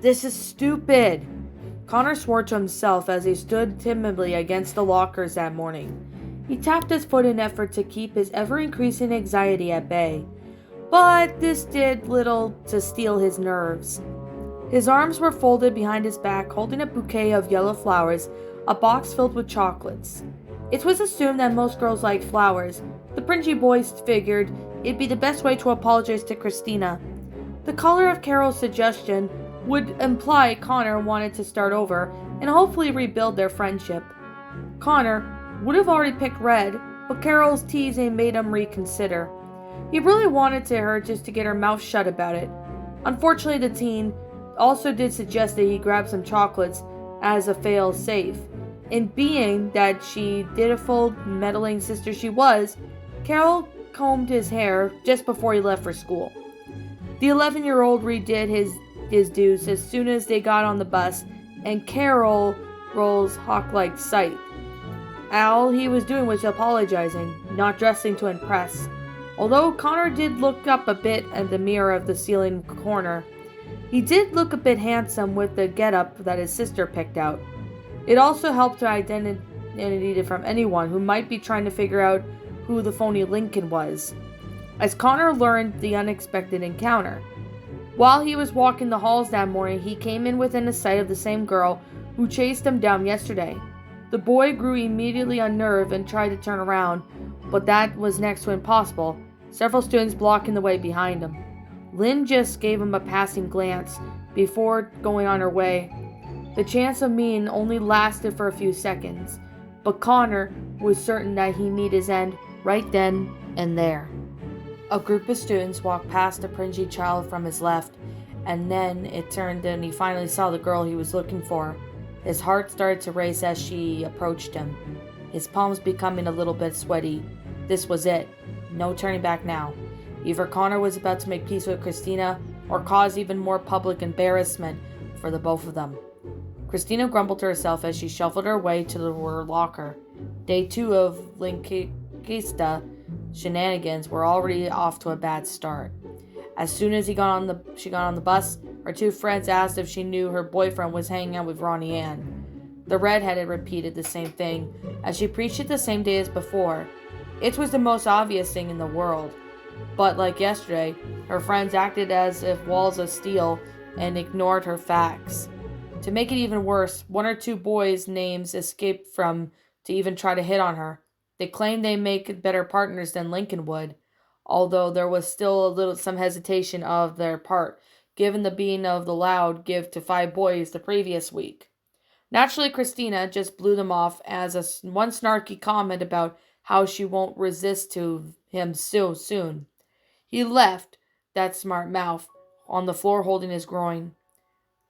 This is stupid. Connor swore to himself as he stood timidly against the lockers that morning. He tapped his foot in effort to keep his ever-increasing anxiety at bay, but this did little to steel his nerves. His arms were folded behind his back, holding a bouquet of yellow flowers, a box filled with chocolates. It was assumed that most girls liked flowers. The Pringy boys figured it'd be the best way to apologize to Christina. The color of Carol's suggestion would imply Connor wanted to start over and hopefully rebuild their friendship. Connor would have already picked red, but Carol's teasing made him reconsider. He really wanted to her just to get her mouth shut about it. Unfortunately, the teen also did suggest that he grab some chocolates as a fail-safe. And being that she dutiful, meddling sister she was, Carol combed his hair just before he left for school. The 11-year-old redid his dues as soon as they got on the bus, and Carol's hawk-like sight. All he was doing was apologizing, not dressing to impress. Although Connor did look up a bit at the mirror of the ceiling corner, he did look a bit handsome with the getup that his sister picked out. It also helped to identity from anyone who might be trying to figure out who the phony Lincoln was, as Connor learned the unexpected encounter. While he was walking the halls that morning, he came in within a sight of the same girl who chased him down yesterday. The boy grew immediately unnerved and tried to turn around, but that was next to impossible, several students blocking the way behind him. Lynn just gave him a passing glance before going on her way. The chance of meeting only lasted for a few seconds, but Connor was certain that he'd meet his end right then and there. A group of students walked past the Pringy child from his left, and then it turned and he finally saw the girl he was looking for. His heart started to race as she approached him, his palms becoming a little bit sweaty. This was it. No turning back now. Either Connor was about to make peace with Christina or cause even more public embarrassment for the both of them. Christina grumbled to herself as she shuffled her way to her locker. Day 2 of Linkista shenanigans were already off to a bad start. As soon as she got on the bus, her two friends asked if she knew her boyfriend was hanging out with Ronnie Ann. The redhead had repeated the same thing, as she preached it the same day as before. It was the most obvious thing in the world. But like yesterday, her friends acted as if walls of steel and ignored her facts. To make it even worse, one or two boys' names escaped from to even try to hit on her. They claimed they make better partners than Lincoln would, although there was still some hesitation of their part, given the being of the loud give to 5 boys the previous week. Naturally, Christina just blew them off as one snarky comment about how she won't resist to him so soon. He left, that smart mouth, on the floor holding his groin.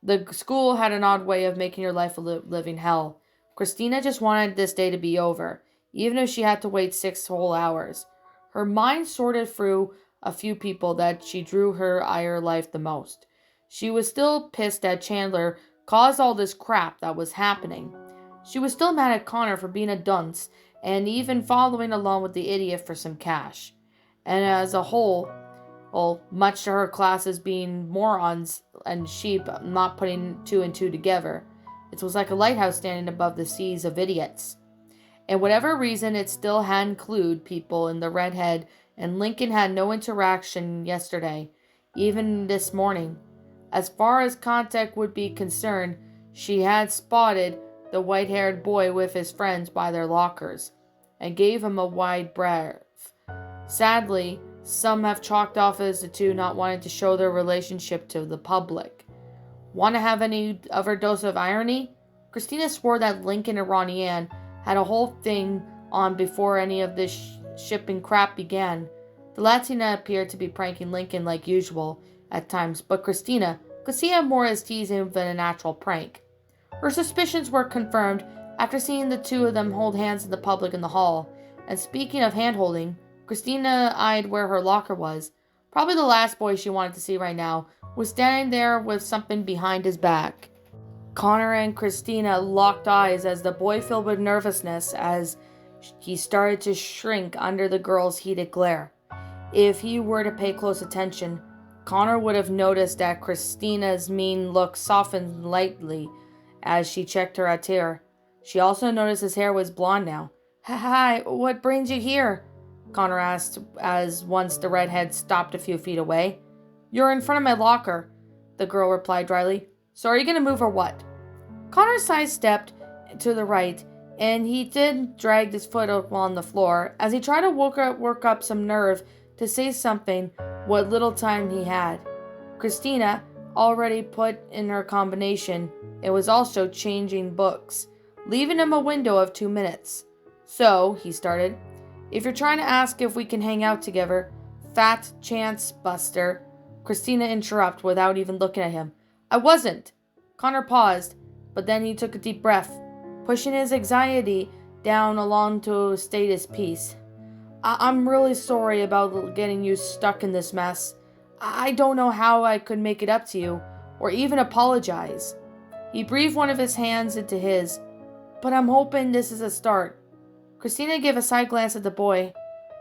The school had an odd way of making your life a living hell. Christina just wanted this day to be over, even if she had to wait 6 whole hours. Her mind sorted through a few people that she drew her ire life the most. She was still pissed that Chandler caused all this crap that was happening. She was still mad at Connor for being a dunce and even following along with the idiot for some cash. And as a whole, much to her classes being morons and sheep not putting 2 and 2 together, it was like a lighthouse standing above the seas of idiots. And whatever reason, it still hadn't clued people in the redhead, and Lincoln had no interaction yesterday, even this morning. As far as contact would be concerned, she had spotted the white-haired boy with his friends by their lockers, and gave him a wide berth. Sadly, some have chalked off as the two not wanting to show their relationship to the public. Want to have any other dose of irony? Christina swore that Lincoln and Ronnie Ann had a whole thing on before any of this shipping crap began. The Latina appeared to be pranking Lincoln like usual at times, but Christina could see him more as teasing than a natural prank. Her suspicions were confirmed after seeing the two of them hold hands in the public in the hall. And speaking of hand-holding, Christina eyed where her locker was. Probably the last boy she wanted to see right now was standing there with something behind his back. Connor and Christina locked eyes as the boy filled with nervousness as he started to shrink under the girl's heated glare. If he were to pay close attention, Connor would have noticed that Christina's mean look softened lightly as she checked her attire. She also noticed his hair was blonde now. Hi, what brings you here? Connor asked as once the redhead stopped a few feet away. You're in front of my locker, the girl replied dryly. So are you going to move or what? Connor sidestepped to the right, and he did drag his foot on the floor as he tried to work up some nerve to say something what little time he had. Christina already put in her combination and was also changing books, leaving him a window of 2 minutes. So, he started, if you're trying to ask if we can hang out together, fat chance buster, Christina interrupted without even looking at him. I wasn't. Connor paused, but then he took a deep breath, pushing his anxiety down along to state his piece. I'm really sorry about getting you stuck in this mess. I don't know how I could make it up to you, or even apologize. He breathed one of his hands into his, but I'm hoping this is a start. Christina gave a side glance at the boy,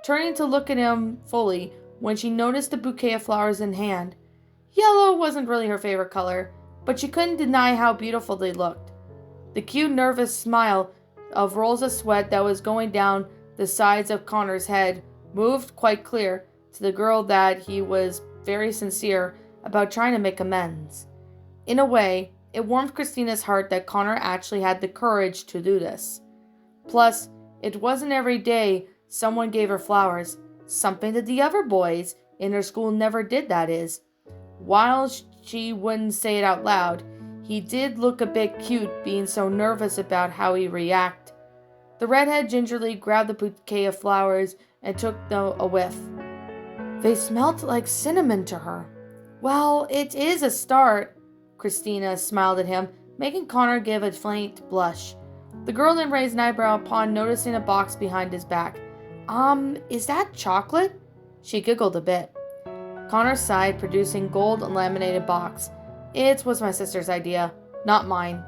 turning to look at him fully when she noticed the bouquet of flowers in hand. Yellow wasn't really her favorite color, but she couldn't deny how beautiful they looked. The cute, nervous smile of rolls of sweat that was going down the sides of Connor's head moved quite clear to the girl that he was very sincere about trying to make amends. In a way, it warmed Christina's heart that Connor actually had the courage to do this. Plus, it wasn't every day someone gave her flowers, something that the other boys in her school never did, that is. While she wouldn't say it out loud, he did look a bit cute being so nervous about how he'd react. The redhead gingerly grabbed the bouquet of flowers and took a whiff. They smelt like cinnamon to her. Well, it is a start, Christina smiled at him, making Connor give a faint blush. The girl then raised an eyebrow upon noticing a box behind his back. Is that chocolate? She giggled a bit. Connor sighed, producing gold laminated box. It was my sister's idea, not mine.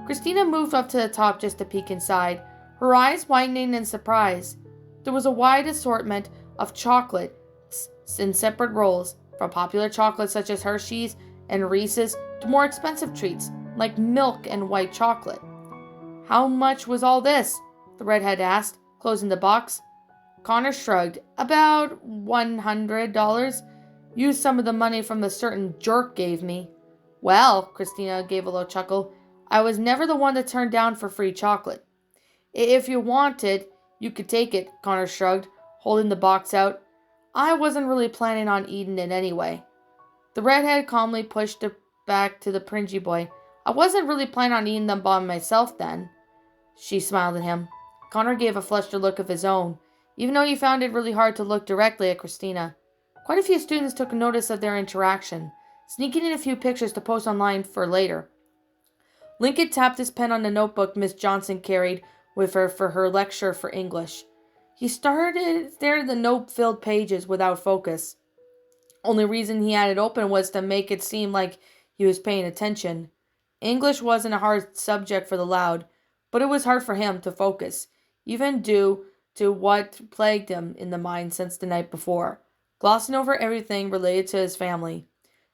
Christina moved up to the top just to peek inside, her eyes widening in surprise. There was a wide assortment of chocolates in separate rolls, from popular chocolates such as Hershey's and Reese's to more expensive treats like milk and white chocolate. How much was all this? The redhead asked, closing the box. Connor shrugged. About $100. Used some of the money from the certain jerk gave me. Well, Christina gave a low chuckle, I was never the one to turn down for free chocolate. If you wanted, you could take it, Connor shrugged, holding the box out. I wasn't really planning on eating it anyway. The redhead calmly pushed it back to the Pringy boy. I wasn't really planning on eating them by myself then. She smiled at him. Connor gave a flustered look of his own, even though he found it really hard to look directly at Christina. Quite a few students took notice of their interaction, sneaking in a few pictures to post online for later. Lincoln tapped his pen on the notebook Miss Johnson carried with her for her lecture for English. He started there the note-filled pages without focus. Only reason he had it open was to make it seem like he was paying attention. English wasn't a hard subject for the loud, but it was hard for him to focus, even due to what plagued him in the mind since the night before, glossing over everything related to his family.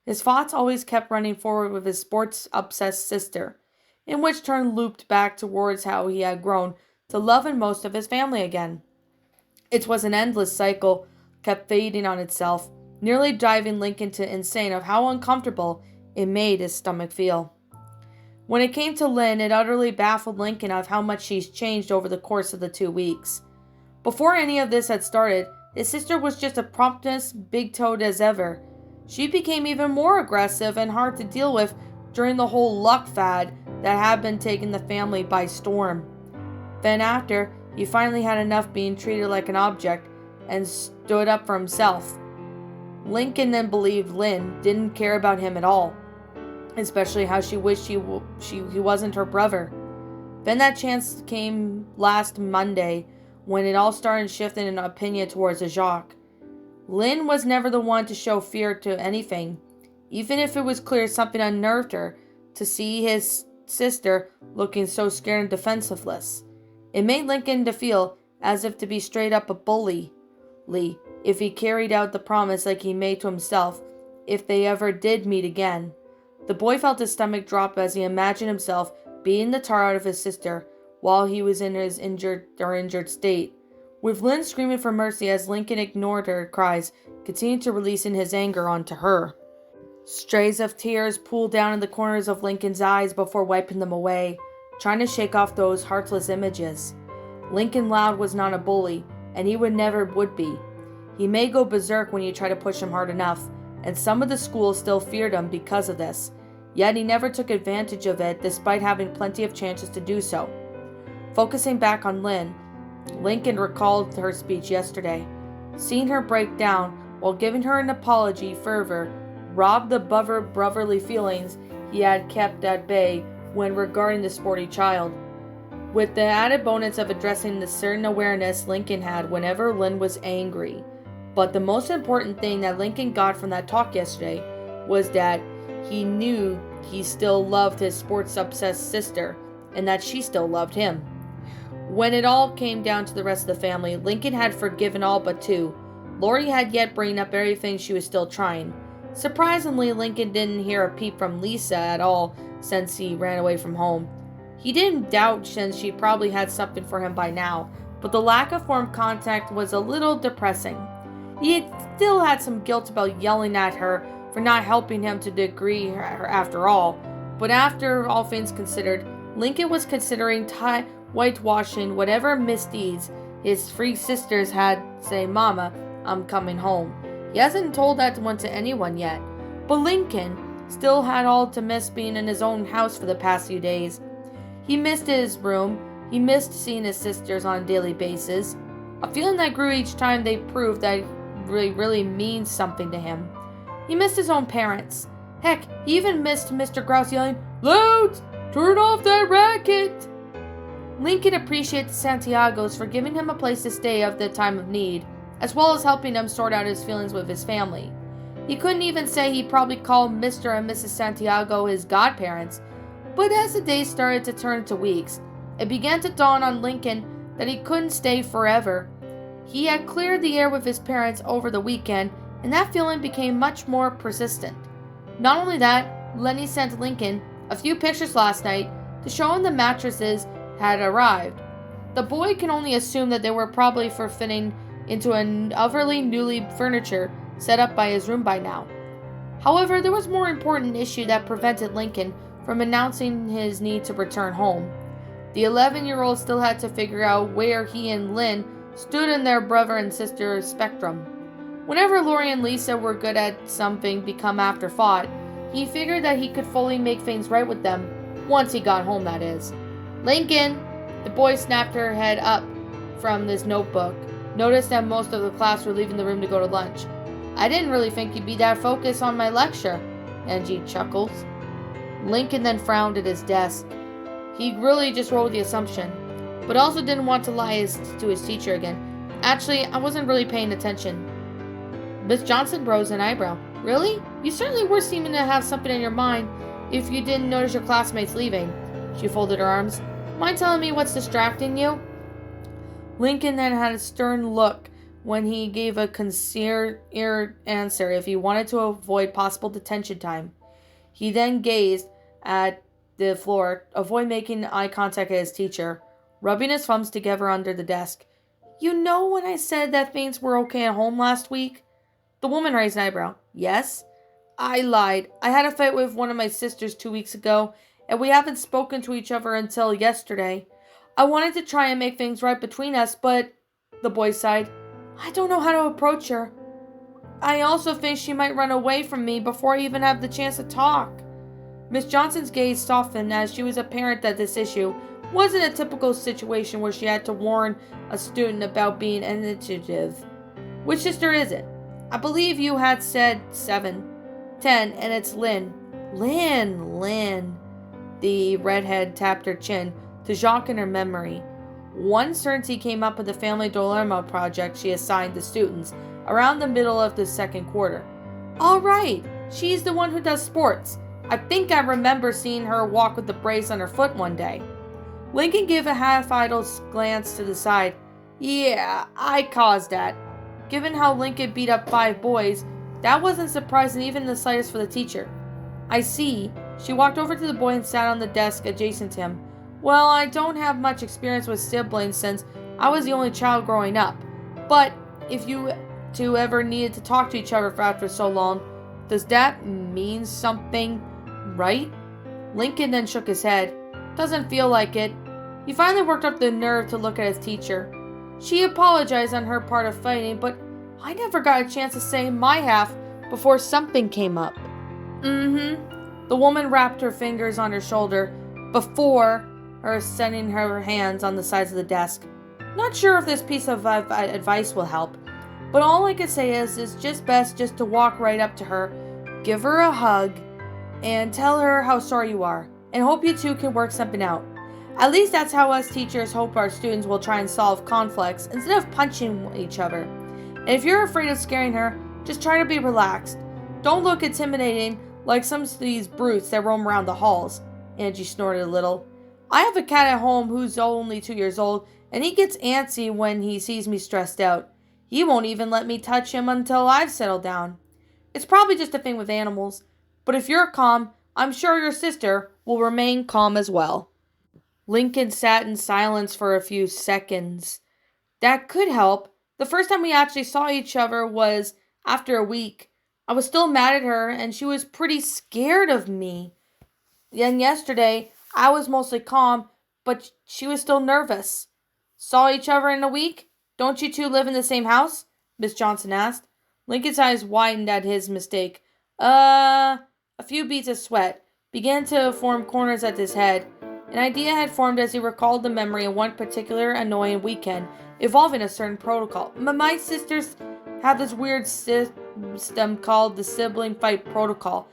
His thoughts always kept running forward with his sports-obsessed sister, in which turn looped back towards how he had grown to love and most of his family again. It was an endless cycle, kept fading on itself, nearly driving Lincoln to insane of how uncomfortable it made his stomach feel. When it came to Lynn, it utterly baffled Lincoln of how much she's changed over the course of the 2 weeks. Before any of this had started, his sister was just a promptness, big-toed as ever. She became even more aggressive and hard to deal with during the whole luck fad that had been taking the family by storm. Then after, he finally had enough being treated like an object and stood up for himself. Lincoln then believed Lynn didn't care about him at all, especially how she wished he wasn't her brother. Then that chance came last Monday when it all started shifting in opinion towards Jacques. Lynn was never the one to show fear to anything, even if it was clear something unnerved her to see his sister looking so scared and defenseless. It made Lincoln to feel as if to be straight up a bully if he carried out the promise like he made to himself if they ever did meet again. The boy felt his stomach drop as he imagined himself beating the tar out of his sister while he was in his injured state. With Lynn screaming for mercy as Lincoln ignored her cries, continued to releasing his anger onto her. Strays of tears pooled down in the corners of Lincoln's eyes before wiping them away, trying to shake off those heartless images. Lincoln Loud was not a bully, and he never would be. He may go berserk when you try to push him hard enough, and some of the schools still feared him because of this, yet he never took advantage of it despite having plenty of chances to do so. Focusing back on Lynn, Lincoln recalled her speech yesterday. Seeing her break down while giving her an apology fervor robbed the brotherly feelings he had kept at bay when regarding the sporty child, with the added bonus of addressing the certain awareness Lincoln had whenever Lynn was angry. But the most important thing that Lincoln got from that talk yesterday was that he knew he still loved his sports-obsessed sister, and that she still loved him. When it all came down to the rest of the family, Lincoln had forgiven all but two. Lori had yet bringing up everything she was still trying. Surprisingly, Lincoln didn't hear a peep from Lisa at all since he ran away from home. He didn't doubt since she probably had something for him by now, but the lack of form contact was a little depressing. He still had some guilt about yelling at her for not helping him to degree her after all, but after all things considered, Lincoln was considering whitewashing whatever misdeeds his three sisters had say, "Mama, I'm coming home." He hasn't told that one to anyone yet, but Lincoln still had all to miss being in his own house for the past few days. He missed his room, he missed seeing his sisters on a daily basis, a feeling that grew each time they proved that really means something to him. He missed his own parents. Heck, he even missed Mr. Grouse yelling, "Loud! Turn off that racket!" Lincoln appreciated the Santiagos for giving him a place to stay at the time of need, as well as helping him sort out his feelings with his family. He couldn't even say he probably called Mr. and Mrs. Santiago his godparents, but as the days started to turn into weeks, it began to dawn on Lincoln that he couldn't stay forever. He had cleared the air with his parents over the weekend, and that feeling became much more persistent. Not only that, Lenny sent Lincoln a few pictures last night to show him the mattresses had arrived. The boy can only assume that they were probably for fitting into an overly newly furniture set up by his room by now. However, there was a more important issue that prevented Lincoln from announcing his need to return home. The 11-year-old still had to figure out where he and Lynn stood in their brother and sister spectrum. Whenever Lori and Lisa were good at something become afterthought, he figured that he could fully make things right with them, once he got home, that is. "Lincoln!" The boy snapped her head up from this notebook, noticed that most of the class were leaving the room to go to lunch. "I didn't really think you'd be that focused on my lecture," Angie chuckles. Lincoln then frowned at his desk. He really just rolled the assumption, but also didn't want to lie to his teacher again. "Actually, I wasn't really paying attention." Miss Johnson rose an eyebrow. "Really? You certainly were seeming to have something in your mind if you didn't notice your classmates leaving." She folded her arms. "Mind telling me what's distracting you?" Lincoln then had a stern look when he gave a sincere answer if he wanted to avoid possible detention time. He then gazed at the floor, avoid making eye contact with his teacher, rubbing his thumbs together under the desk. "You know when I said that things were okay at home last week?" The woman raised an eyebrow. "Yes?" "I lied. I had a fight with one of my sisters 2 weeks ago, and we haven't spoken to each other until yesterday. I wanted to try and make things right between us, but," the boy sighed, "I don't know how to approach her. I also think she might run away from me before I even have the chance to talk." Miss Johnson's gaze softened as she was apparent that this issue wasn't a typical situation where she had to warn a student about being initiative. "Which sister is it? I believe you had said 7. 10, and it's Lynn." Lynn. The redhead tapped her chin to jog in her memory. One certainty came up with the family dilemma project she assigned the students around the middle of the second quarter. "All right, she's the one who does sports. I think I remember seeing her walk with the brace on her foot one day." Lincoln gave a half-idle glance to the side. "Yeah, I caused that. Given how Lincoln beat up 5 boys, That wasn't surprising even the slightest for the teacher. I see. She walked over to the boy and sat on the desk adjacent to him. Well, I don't have much experience with siblings since I was the only child growing up. But if you two ever needed to talk to each other for after so long, does that mean something, right? Lincoln then shook his head. Doesn't feel like it. He finally worked up the nerve to look at his teacher. She apologized on her part of fighting, but I never got a chance to say my half before something came up. The woman wrapped her fingers on her shoulder before her setting her hands on the sides of the desk. Not sure if this piece of advice will help, but all I can say is it's just best just to walk right up to her, give her a hug, and tell her how sorry you are, and hope you two can work something out. At least that's how us teachers hope our students will try and solve conflicts instead of punching each other. And if you're afraid of scaring her, just try to be relaxed. Don't look intimidating like some of these brutes that roam around the halls. Angie snorted a little. I have a cat at home who's only 2 years old, and he gets antsy when he sees me stressed out. He won't even let me touch him until I've settled down. It's probably just a thing with animals, but if you're calm, I'm sure your sister will remain calm as well. Lincoln sat in silence for a few seconds. That could help. The first time we actually saw each other was after a week. I was still mad at her, and she was pretty scared of me. And yesterday, I was mostly calm, but she was still nervous. Saw each other in a week? Don't you two live in the same house? Miss Johnson asked. Lincoln's eyes widened at his mistake. A few beads of sweat began to form corners at his head. An idea had formed as he recalled the memory of one particular annoying weekend involving a certain protocol. My sisters have this weird system called the sibling fight protocol,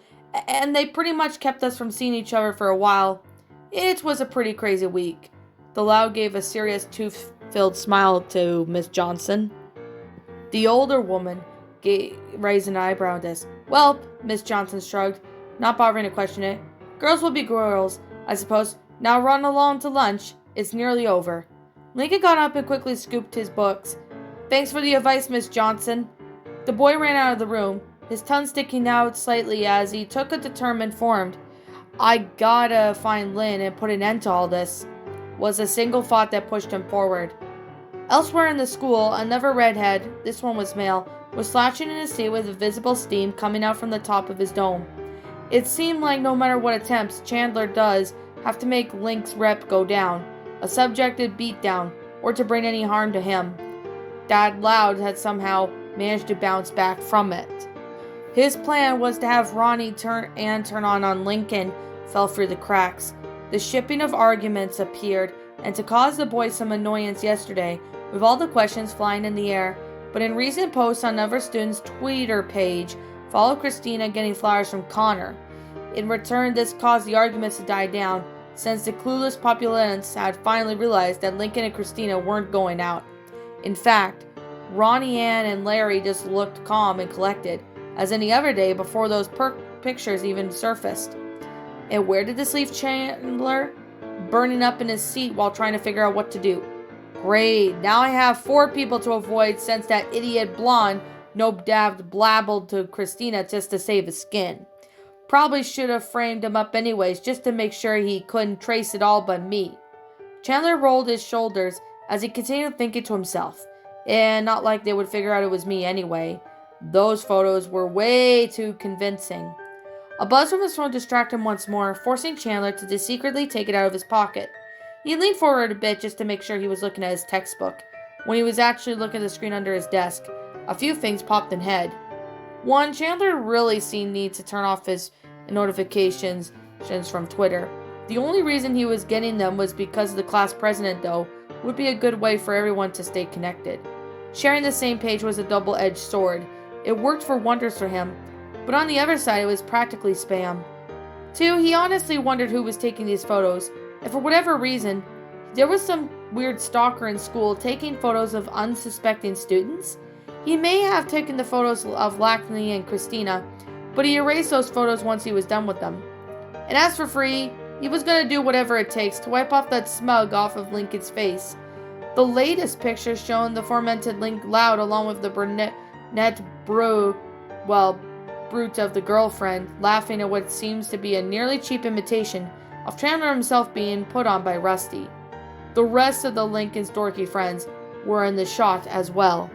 and they pretty much kept us from seeing each other for a while. It was a pretty crazy week. The loud gave a serious tooth-filled smile to Miss Johnson. The older woman raised an eyebrow at this. Well, Miss Johnson shrugged, not bothering to question it. Girls will be girls, I suppose. Now run along to lunch. It's nearly over. Lincoln got up and quickly scooped his books. Thanks for the advice, Miss Johnson. The boy ran out of the room, his tongue sticking out slightly as he took a determined form. I gotta find Lynn and put an end to all this, was a single thought that pushed him forward. Elsewhere in the school, another redhead, this one was male, was slouching in his seat with visible steam coming out from the top of his dome. It seemed like no matter what attempts Chandler does have to make Link's rep go down, a subjective beatdown, or to bring any harm to him. Dad Loud had somehow managed to bounce back from it. His plan was to have Ronnie turn on Lincoln fell through the cracks. The shipping of arguments appeared, and to cause the boys some annoyance yesterday, with all the questions flying in the air, but in recent posts on other students' Twitter page, followed Christina getting flowers from Connor. In return, this caused the arguments to die down, since the clueless populace had finally realized that Lincoln and Christina weren't going out. In fact, Ronnie, Ann, and Larry just looked calm and collected, as any other day before those pictures even surfaced. And where did this leave Chandler? Burning up in his seat while trying to figure out what to do. Great, now I have 4 people to avoid since that idiot blonde nope-dabbed blabbled to Christina just to save his skin. Probably should have framed him up anyways, just to make sure he couldn't trace it all but me. Chandler rolled his shoulders as he continued thinking to himself. And not like they would figure out it was me anyway. Those photos were way too convincing. A buzz from his phone distracted him once more, forcing Chandler to secretly take it out of his pocket. He leaned forward a bit just to make sure he was looking at his textbook. When he was actually looking at the screen under his desk, a few things popped in head. One, Chandler really seemed need to turn off his notifications from Twitter. The only reason he was getting them was because the class president, though, would be a good way for everyone to stay connected. Sharing the same page was a double-edged sword. It worked for wonders for him, but on the other side it was practically spam. 2, he honestly wondered who was taking these photos, and for whatever reason, there was some weird stalker in school taking photos of unsuspecting students. He may have taken the photos of Lackney and Christina, but he erased those photos once he was done with them. And as for Free, he was going to do whatever it takes to wipe off that smug off of Lincoln's face. The latest picture showed the tormented Link Loud along with the brunette brute of the girlfriend, laughing at what seems to be a nearly cheap imitation of Chandler himself being put on by Rusty. The rest of the Lincoln's dorky friends were in the shot as well.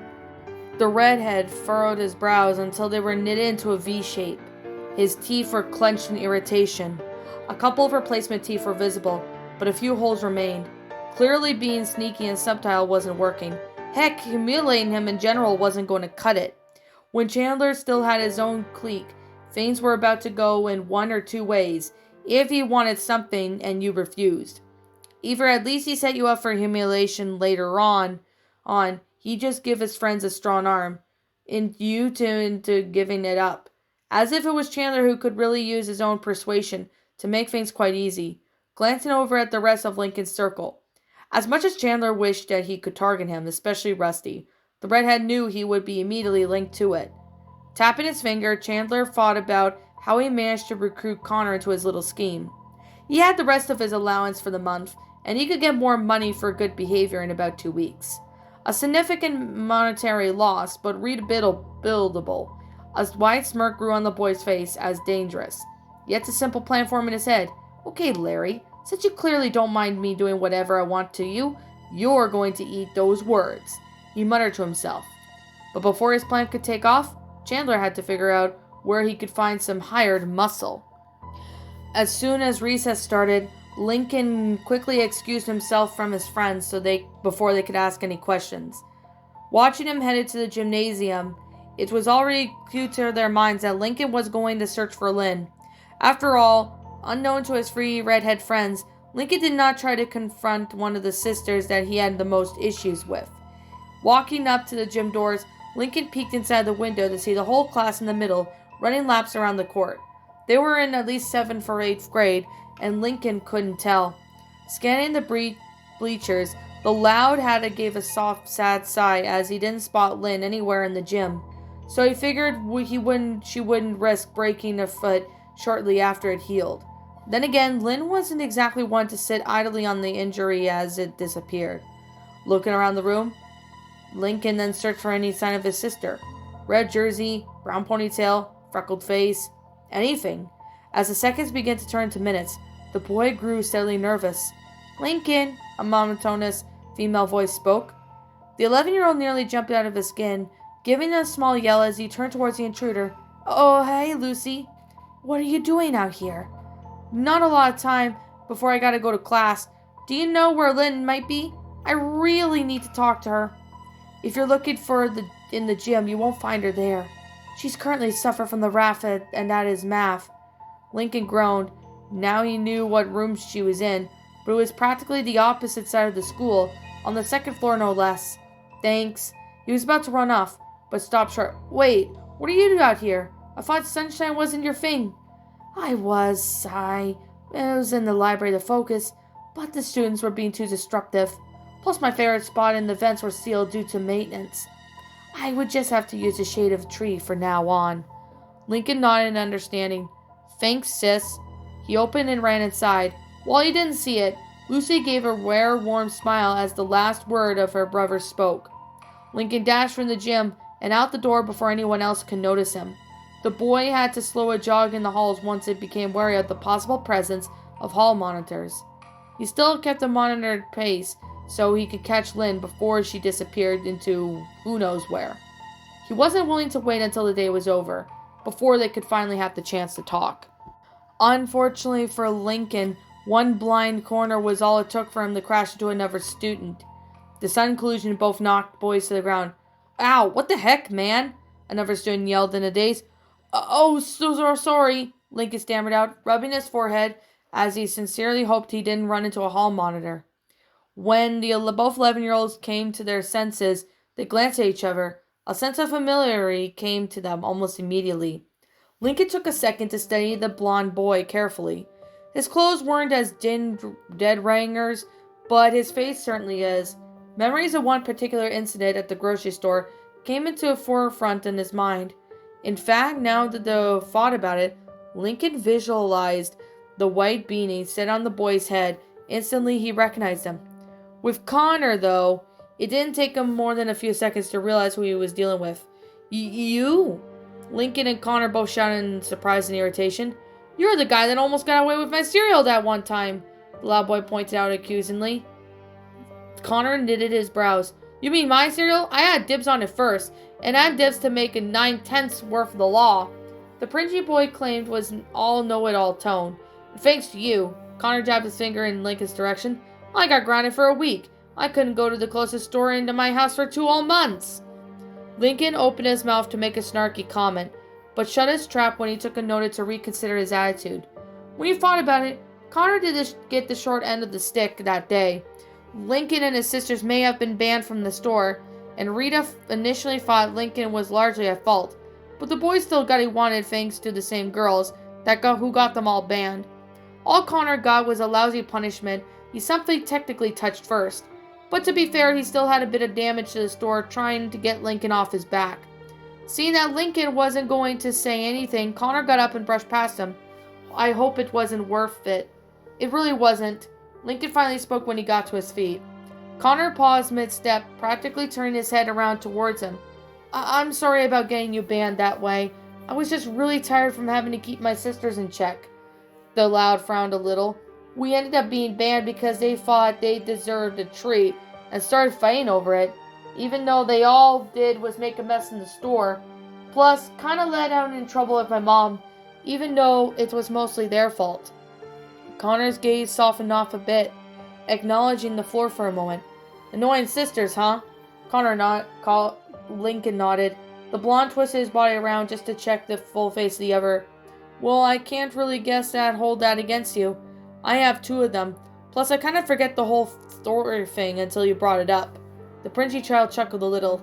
The redhead furrowed his brows until they were knit into a V shape. His teeth were clenched in irritation. A couple of replacement teeth were visible, but a few holes remained. Clearly being sneaky and subtle wasn't working. Heck, humiliating him in general wasn't going to cut it. When Chandler still had his own clique, things were about to go in one or two ways, if he wanted something and you refused. Either at least he set you up for humiliation later on, he'd just give his friends a strong arm, into giving it up. As if it was Chandler who could really use his own persuasion to make things quite easy, glancing over at the rest of Lincoln's circle. As much as Chandler wished that he could target him, especially Rusty, the redhead knew he would be immediately linked to it. Tapping his finger, Chandler thought about how he managed to recruit Connor into his little scheme. He had the rest of his allowance for the month, and he could get more money for good behavior in about 2 weeks. A significant monetary loss, but rebuildable. A wide smirk grew on the boy's face as dangerous. Yet a simple plan formed in his head. Okay, Larry, since you clearly don't mind me doing whatever I want to you, you're going to eat those words, he muttered to himself. But before his plan could take off, Chandler had to figure out where he could find some hired muscle. As soon as recess started, Lincoln quickly excused himself from his friends before they could ask any questions. Watching him headed to the gymnasium, it was already clear to their minds that Lincoln was going to search for Lynn. After all, unknown to his three redhead friends, Lincoln did not try to confront one of the sisters that he had the most issues with. Walking up to the gym doors, Lincoln peeked inside the window to see the whole class in the middle running laps around the court. They were in at least 7th or 8th grade, and Lincoln couldn't tell. Scanning the bleachers, the loud hatter gave a soft, sad sigh as he didn't spot Lynn anywhere in the gym. So he figured she wouldn't risk breaking a foot shortly after it healed. Then again, Lynn wasn't exactly one to sit idly on the injury as it disappeared. Looking around the room, Lincoln then searched for any sign of his sister. Red jersey, brown ponytail, freckled face, anything. As the seconds began to turn to minutes, the boy grew steadily nervous. "Lincoln," a monotonous female voice spoke. The 11-year-old nearly jumped out of his skin, giving a small yell as he turned towards the intruder. "Oh, hey, Lucy. What are you doing out here?" "Not a lot of time before I gotta go to class. Do you know where Lynn might be? I really need to talk to her." "If you're looking in the gym, you won't find her there. She's currently suffering from the rapid, and that is math." Lincoln groaned. Now he knew what room she was in, but it was practically the opposite side of the school, on the 2nd floor no less. "Thanks." He was about to run off, but stopped short. "Wait, what are you doing out here? I thought sunshine wasn't your thing." I was in the library to focus, but the students were being too disruptive. Plus my favorite spot in the vents were sealed due to maintenance. I would just have to use the shade of a tree from now on." Lincoln nodded in understanding. "Thanks, sis." He opened and ran inside. While he didn't see it, Lucy gave a rare warm smile as the last word of her brother spoke. Lincoln dashed from the gym and out the door before anyone else could notice him. The boy had to slow a jog in the halls once it became wary of the possible presence of hall monitors. He still kept a monitored pace so he could catch Lynn before she disappeared into who knows where. He wasn't willing to wait until the day was over, before they could finally have the chance to talk. Unfortunately for Lincoln, one blind corner was all it took for him to crash into another student. The sudden collision both knocked boys to the ground. "Ow, what the heck, man?" another student yelled in a daze. "Oh, so sorry," Lincoln stammered out, rubbing his forehead as he sincerely hoped he didn't run into a hall monitor. When both 11-year-olds came to their senses, they glanced at each other. A sense of familiarity came to them almost immediately. Lincoln took a second to study the blond boy carefully. His clothes weren't as dead ringers, but his face certainly is. Memories of one particular incident at the grocery store came into the forefront in his mind. In fact, now that they thought about it, Lincoln visualized the white beanie set on the boy's head. Instantly, he recognized him. With Connor, though, it didn't take him more than a few seconds to realize who he was dealing with. You? Lincoln and Connor both shouted in surprise and irritation. You're the guy that almost got away with my cereal that one time, the loud boy pointed out accusingly. Connor knitted his brows. You mean my cereal? I had dibs on it first, and I had dibs to make a 9/10 worth of the law. The Pringy boy claimed was an all know-it-all tone. Thanks to you, Connor jabbed his finger in Lincoln's direction. I got grounded for a week. I couldn't go to the closest store into my house for 2 whole months. Lincoln opened his mouth to make a snarky comment, but shut his trap when he took a notice to reconsider his attitude. When he thought about it, Connor did get the short end of the stick that day. Lincoln and his sisters may have been banned from the store, and Rita initially thought Lincoln was largely at fault, but the boys still got what he wanted thanks to the same girls who got them all banned. All Connor got was a lousy punishment he simply technically touched first, but to be fair, he still had a bit of damage to the store trying to get Lincoln off his back. Seeing that Lincoln wasn't going to say anything, Connor got up and brushed past him. I hope it wasn't worth it. It really wasn't. Lincoln finally spoke when he got to his feet. Connor paused mid-step, practically turning his head around towards him. I'm sorry about getting you banned that way. I was just really tired from having to keep my sisters in check. The lad frowned a little. We ended up being banned because they thought they deserved a treat and started fighting over it, even though they all did was make a mess in the store. Plus, kinda let out in trouble with my mom, even though it was mostly their fault. Connor's gaze softened off a bit, acknowledging the floor for a moment. Annoying sisters, huh? Lincoln nodded. The blonde twisted his body around just to check the full face of the other. Well, I can't really hold that against you. I have 2 of them. Plus, I kind of forget the whole story thing until you brought it up. The Princey child chuckled a little.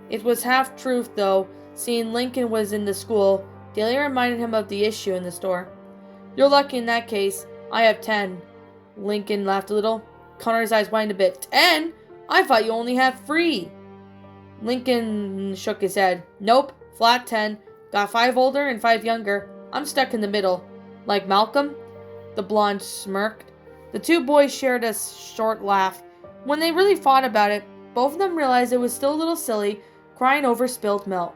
It was half truth, though. Seeing Lincoln was in the school, daily reminded him of the issue in the store. You're lucky in that case. I have 10. Lincoln laughed a little. Connor's eyes widened a bit. 10? I thought you only had 3. Lincoln shook his head. Nope, flat 10. Got 5 older and 5 younger. I'm stuck in the middle. Like Malcolm? The blonde smirked. The 2 boys shared a short laugh. When they really thought about it, both of them realized it was still a little silly, crying over spilled milk.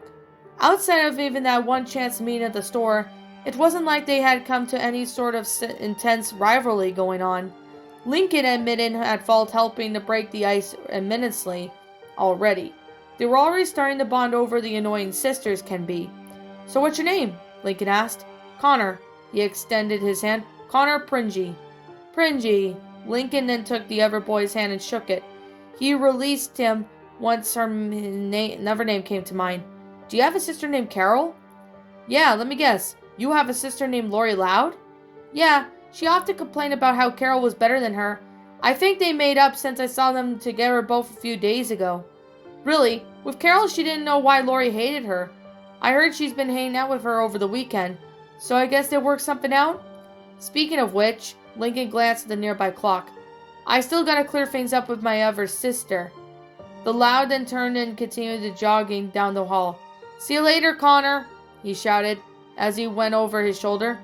Outside of even that one chance meeting at the store, it wasn't like they had come to any sort of intense rivalry going on. Lincoln admitted had fault helping to break the ice immensely already. They were already starting to bond over the annoying sisters can be. So what's your name? Lincoln asked. Connor. He extended his hand. Connor Pringy. Pringy. Lincoln then took the other boy's hand and shook it. He released him once her another name came to mind. Do you have a sister named Carol? Yeah, let me guess. You have a sister named Lori Loud? Yeah, she often complained about how Carol was better than her. I think they made up since I saw them together both a few days ago. Really, with Carol she didn't know why Lori hated her. I heard she's been hanging out with her over the weekend, so I guess they worked something out? Speaking of which, Lincoln glanced at the nearby clock. I still gotta clear things up with my other sister. The Loud then turned and continued jogging down the hall. See you later, Connor, he shouted as he went over his shoulder.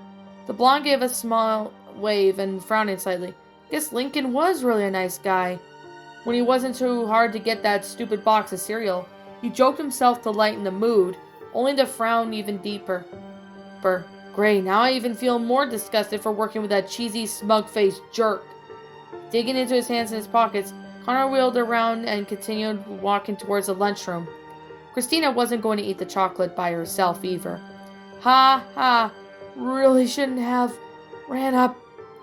The blonde gave a small wave and frowned slightly. Guess Lincoln was really a nice guy. When he wasn't too hard to get that stupid box of cereal, he joked himself to lighten the mood, only to frown even deeper. Great, now I even feel more disgusted for working with that cheesy, smug-faced jerk. Digging into his hands in his pockets, Connor wheeled around and continued walking towards the lunchroom. Christina wasn't going to eat the chocolate by herself either. Ha ha, really shouldn't have ran up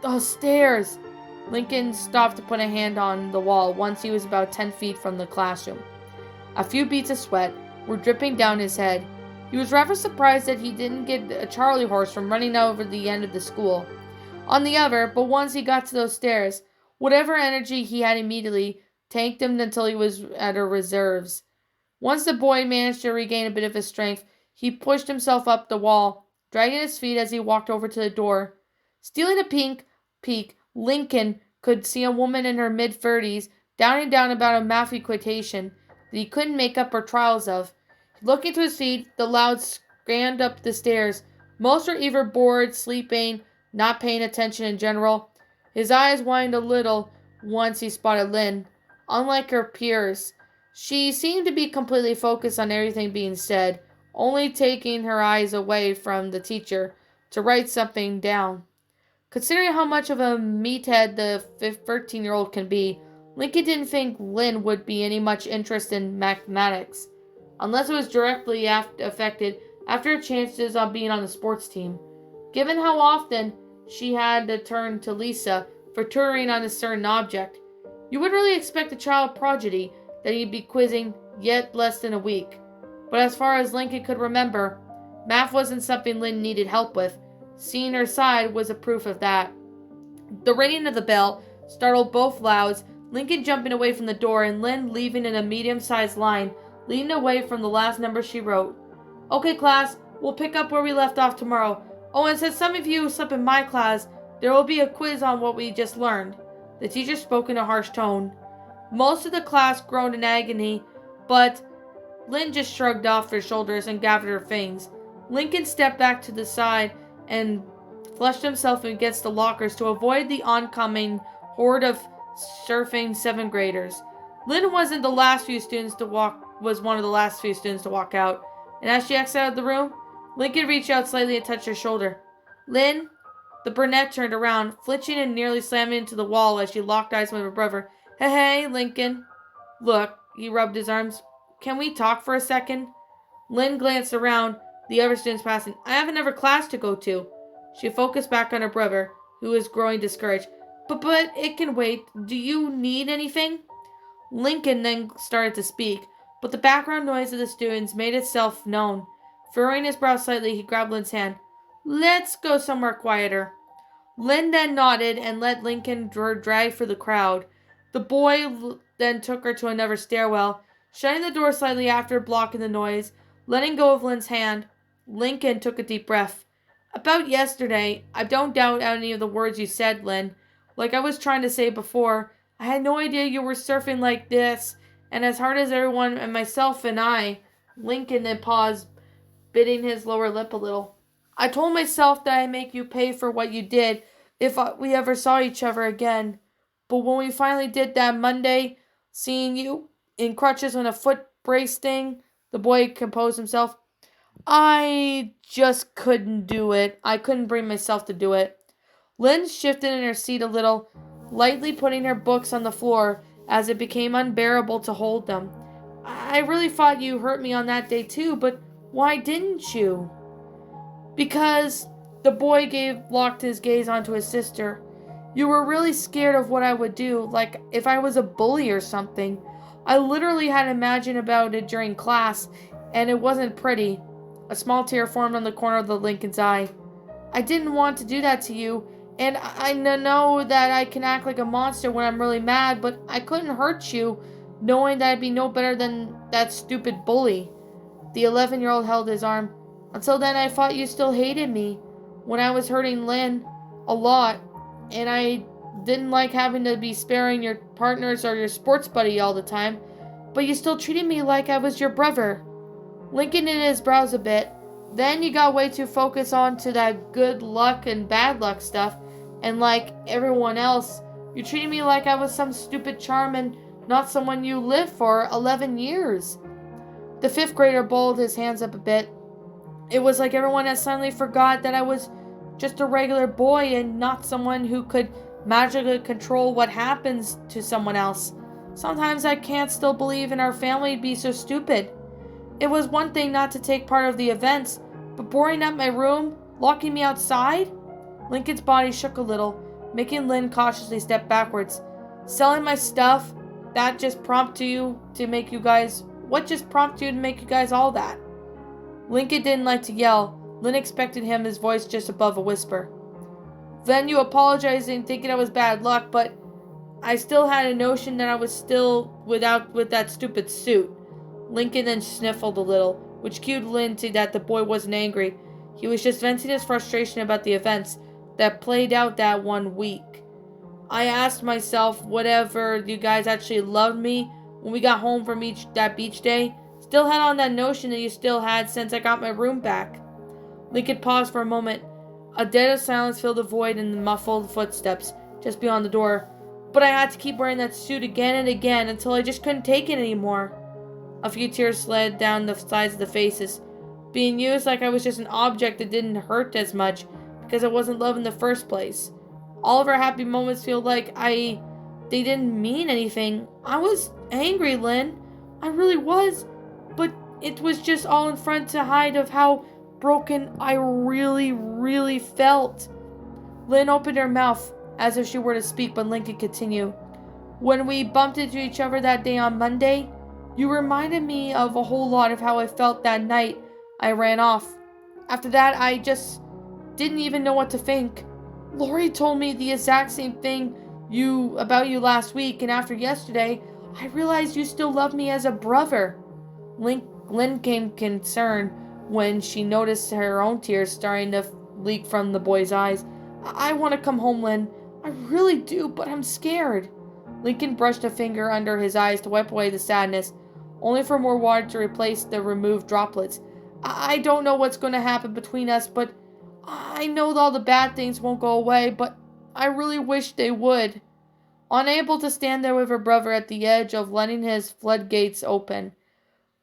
the stairs. Lincoln stopped to put a hand on the wall once he was about 10 feet from the classroom. A few beads of sweat were dripping down his head. He was rather surprised that he didn't get a Charlie horse from running over the end of the school. On the other, but once he got to those stairs, whatever energy he had immediately tanked him until he was at her reserves. Once the boy managed to regain a bit of his strength, he pushed himself up the wall, dragging his feet as he walked over to the door. Stealing a peek, Lincoln could see a woman in her mid-30s downing down about a math equation that he couldn't make up her trials of. Looking to his feet, the Loud scanned up the stairs. Most were either bored, sleeping, not paying attention in general. His eyes widened a little once he spotted Lynn. Unlike her peers, she seemed to be completely focused on everything being said, only taking her eyes away from the teacher to write something down. Considering how much of a meathead the 13-year-old can be, Lincoln didn't think Lynn would be any much interest in mathematics, unless it was directly affected after her chances on being on the sports team. Given how often she had to turn to Lisa for tutoring on a certain object, you would really expect a child prodigy that he'd be quizzing yet less than a week. But as far as Lincoln could remember, math wasn't something Lynn needed help with. Seeing her side was a proof of that. The ringing of the bell startled both Louds, Lincoln jumping away from the door and Lynn leaving in a medium-sized line, leading away from the last number she wrote. Okay, class, we'll pick up where we left off tomorrow. Oh, and since some of you slept in my class, there will be a quiz on what we just learned. The teacher spoke in a harsh tone. Most of the class groaned in agony, but Lynn just shrugged off her shoulders and gathered her fangs. Lincoln stepped back to the side and flushed himself against the lockers to avoid the oncoming horde of surfing 7th graders. Lynn was one of the last few students to walk out, and as she exited the room, Lincoln reached out slightly and touched her shoulder. Lynn? The brunette turned around, flinching and nearly slamming into the wall as she locked eyes with her brother. Hey, Lincoln. Look, he rubbed his arms. Can we talk for a second? Lynn glanced around, the other students passing. I have another class to go to. She focused back on her brother, who was growing discouraged. But it can wait. Do you need anything? Lincoln then started to speak, but the background noise of the students made itself known. Furrowing his brow slightly, he grabbed Lynn's hand. Let's go somewhere quieter. Lynn then nodded and let Lincoln drag through the crowd. The boy then took her to another stairwell, shutting the door slightly after blocking the noise. Letting go of Lynn's hand, Lincoln took a deep breath. About yesterday, I don't doubt any of the words you said, Lynn. Like I was trying to say before, I had no idea you were surfing like this, and as hard as everyone and myself and I, Lincoln then paused, biting his lower lip a little. I told myself that I'd make you pay for what you did if we ever saw each other again. But when we finally did that Monday, seeing you in crutches on a foot brace thing, the boy composed himself. I just couldn't do it. I couldn't bring myself to do it. Lynn shifted in her seat a little, lightly putting her books on the floor as it became unbearable to hold them. I really thought you hurt me on that day too, but why didn't you? Because the boy locked his gaze onto his sister. You were really scared of what I would do, like if I was a bully or something. I literally had imagined about it during class, and it wasn't pretty. A small tear formed on the corner of the Lincoln's eye. I didn't want to do that to you, and I know that I can act like a monster when I'm really mad, but I couldn't hurt you, knowing that I'd be no better than that stupid bully. The 11-year-old held his arm. Until then, I thought you still hated me when I was hurting Lynn a lot, and I didn't like having to be sparing your partners or your sports buddy all the time, but you still treated me like I was your brother. Lincoln knitted his brows a bit. Then you got way too focused on to that good luck and bad luck stuff, and like everyone else, you treated me like I was some stupid charm and not someone you lived for 11 years. The 5th grader balled his hands up a bit. It was like everyone had suddenly forgot that I was just a regular boy and not someone who could magically control what happens to someone else. Sometimes I can't still believe in our family to be so stupid. It was one thing not to take part of the events, but boarding up my room, locking me outside? Lincoln's body shook a little, making Lynn cautiously step backwards. Selling my stuff? That just prompted you to make you guys... What just prompted you to make you guys all that? Lincoln didn't like to yell. Lynn expected his voice just above a whisper. Then you apologizing, thinking I was bad luck, but I still had a notion that I was still with that stupid suit. Lincoln then sniffled a little, which cued Lynn to that the boy wasn't angry. He was just venting his frustration about the events that played out that one week. I asked myself whatever you guys actually loved me when we got home from that beach day. Still had on that notion that you still had since I got my room back. Lincoln paused for a moment. A dead of silence filled the void in the muffled footsteps just beyond the door. But I had to keep wearing that suit again and again until I just couldn't take it anymore. A few tears slid down the sides of the faces. being used like I was just an object that didn't hurt as much because I wasn't loved in the first place. All of our happy moments feel like they didn't mean anything. I was angry, Lynn. I really was. But it was just all in front to hide of how broken I really, really felt. Lynn opened her mouth as if she were to speak, but Lynn could continue. When we bumped into each other that day on Monday, you reminded me of a whole lot of how I felt that night I ran off. After that, I just didn't even know what to think. Lori told me the exact same thing about you last week, and after yesterday, I realized you still love me as a brother. Lynn came concerned when she noticed her own tears starting to leak from the boy's eyes. I want to come home, Lynn. I really do, but I'm scared. Lincoln brushed a finger under his eyes to wipe away the sadness, only for more water to replace the removed droplets. I don't know what's going to happen between us, but I know all the bad things won't go away, but I really wish they would. Unable to stand there with her brother at the edge of letting his floodgates open,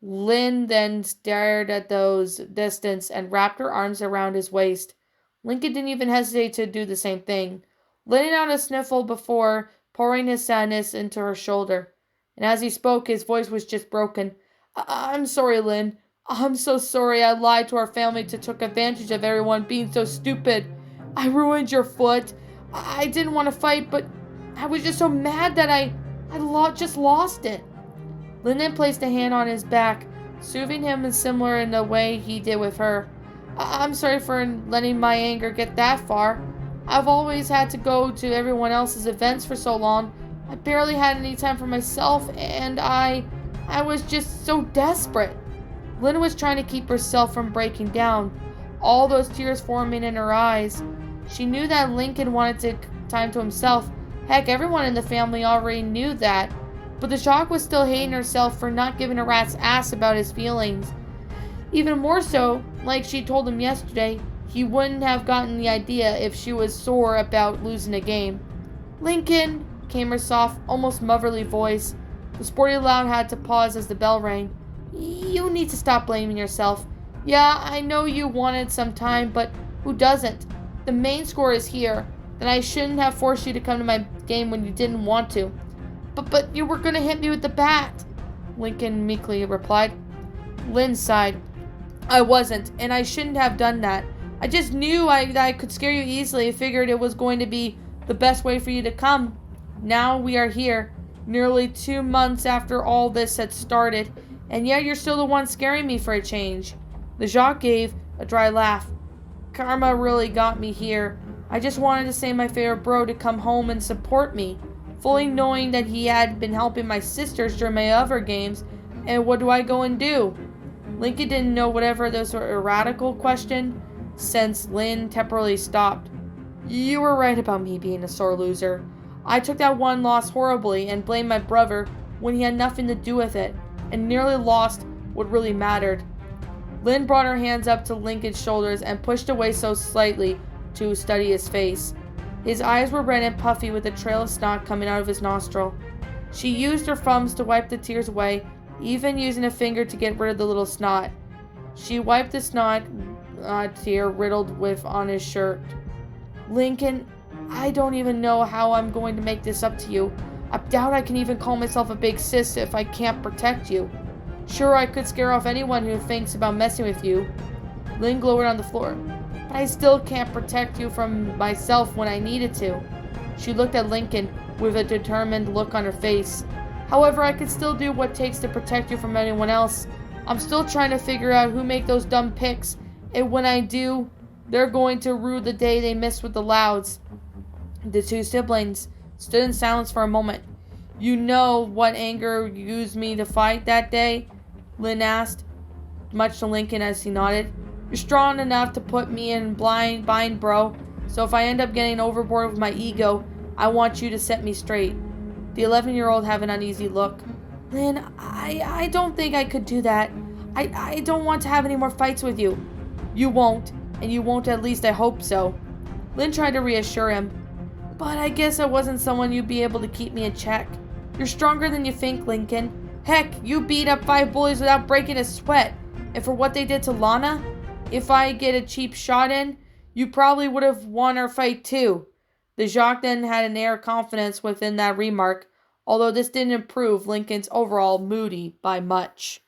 Lynn then stared at those distance and wrapped her arms around his waist. Lincoln didn't even hesitate to do the same thing, letting out a sniffle before pouring his sadness into her shoulder. And as he spoke, his voice was just broken. I'm sorry, Lynn. I'm so sorry I lied to our family to took advantage of everyone being so stupid. I ruined your foot. I didn't want to fight, but I was just so mad that I just lost it. Lynn then placed a hand on his back, soothing him similar in the way he did with her. I'm sorry for letting my anger get that far. I've always had to go to everyone else's events for so long. I barely had any time for myself, and I was just so desperate. Lynn was trying to keep herself from breaking down, all those tears forming in her eyes. She knew that Lincoln wanted time to himself. Heck, everyone in the family already knew that. But the shock was still hating herself for not giving a rat's ass about his feelings. Even more so, like she told him yesterday, he wouldn't have gotten the idea if she was sore about losing a game. Lincoln, came her soft, almost motherly voice. The sporty loud had to pause as the bell rang. You need to stop blaming yourself. Yeah, I know you wanted some time, but who doesn't? The main score is here. Then I shouldn't have forced you to come to my game when you didn't want to. But you were going to hit me with the bat, Lincoln meekly replied. Lynn sighed. I wasn't, and I shouldn't have done that. I just knew that I could scare you easily. I figured it was going to be the best way for you to come. Now we are here, nearly 2 months after all this had started, and yet you're still the one scaring me for a change. The Jacques gave a dry laugh. Karma really got me here. I just wanted to say my favorite bro to come home and support me, fully knowing that he had been helping my sisters during my other games, and what do I go and do? Lincoln didn't know whatever this were a radical question, since Lynn temporarily stopped. You were right about me being a sore loser. I took that one loss horribly and blamed my brother when he had nothing to do with it, and nearly lost what really mattered. Lynn brought her hands up to Lincoln's shoulders and pushed away so slightly to study his face. His eyes were red and puffy with a trail of snot coming out of his nostril. She used her thumbs to wipe the tears away, even using a finger to get rid of the little snot. She wiped the snot tear riddled with on his shirt. Lincoln, I don't even know how I'm going to make this up to you. I doubt I can even call myself a big sis if I can't protect you. Sure, I could scare off anyone who thinks about messing with you. Lynn glowered on the floor. But I still can't protect you from myself when I needed to. She looked at Lincoln with a determined look on her face. However, I could still do what it takes to protect you from anyone else. I'm still trying to figure out who make those dumb picks, and when I do, they're going to rue the day they missed with the Louds. The two siblings stood in silence for a moment. You know what anger used me to fight that day? Lynn asked, much to Lincoln as he nodded. You're strong enough to put me in bind, bro. So if I end up getting overboard with my ego, I want you to set me straight. The 11-year-old had an uneasy look. Lynn, I don't think I could do that. I don't want to have any more fights with you. You won't, and you won't at least I hope so. Lynn tried to reassure him. But I guess I wasn't someone you'd be able to keep me in check. You're stronger than you think, Lincoln. Heck, you beat up 5 bullies without breaking a sweat. And for what they did to Lana, if I get a cheap shot in, you probably would have won our fight too. The Jacques had an air of confidence within that remark, although this didn't improve Lincoln's overall moody by much.